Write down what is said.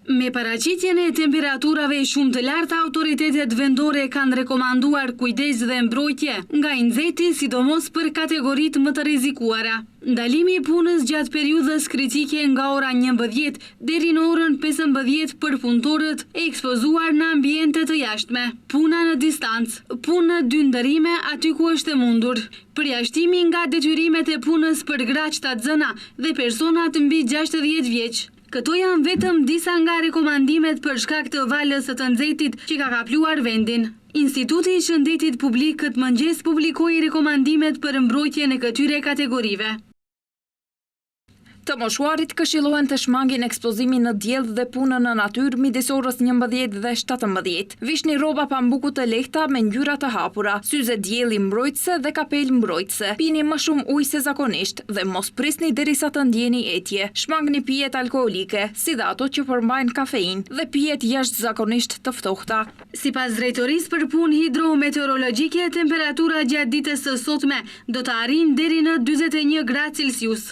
Me paraqitjen e temperaturave shumë të larta, autoritetet vendore kanë rekomanduar kujdes dhe mbrojtje nga inxheti, sidomos për kategoritë më të rrezikuara. Ndalimi i punës gjatë periudhës kritike nga ora 11 deri në orën 15 për punëtorët e ekspozuar në ambiente të jashtme, puna në distancë, punë në dy ndërime aty ku është e mundur, përjashtimi nga detyrimet e punës për gra shtatzëna dhe personat mbi 60 vjeç. Këto janë vetëm disa nga rekomandimet për shkak të valës së të nxehtit që ka kapluar vendin. Instituti i Shëndetit Publik këtë mëngjes publikoi rekomandimet për mbrojtjen e këtyre kategorive. Të moshuarit këshillohen të shmangin ekspozimin në diell dhe punën në natyrë midis orës 11 dhe 17. Vishni rroba pambuku të lehta me ngjyra të hapura, syze dielli mbrojtëse dhe kapel mbrojtëse. Pini më shumë ujë se zakonisht dhe mos prisni derisa të ndjeni etje. Shmangni pijet alkoolike, si dhe ato që përmbajnë kafein, dhe pijet jashtëzakonisht të ftohta. Sipas drejtorisë për punë hidrometeorologjike, temperatura gjatë ditës së sotme do të arrijë deri në 41 gradë Celsius.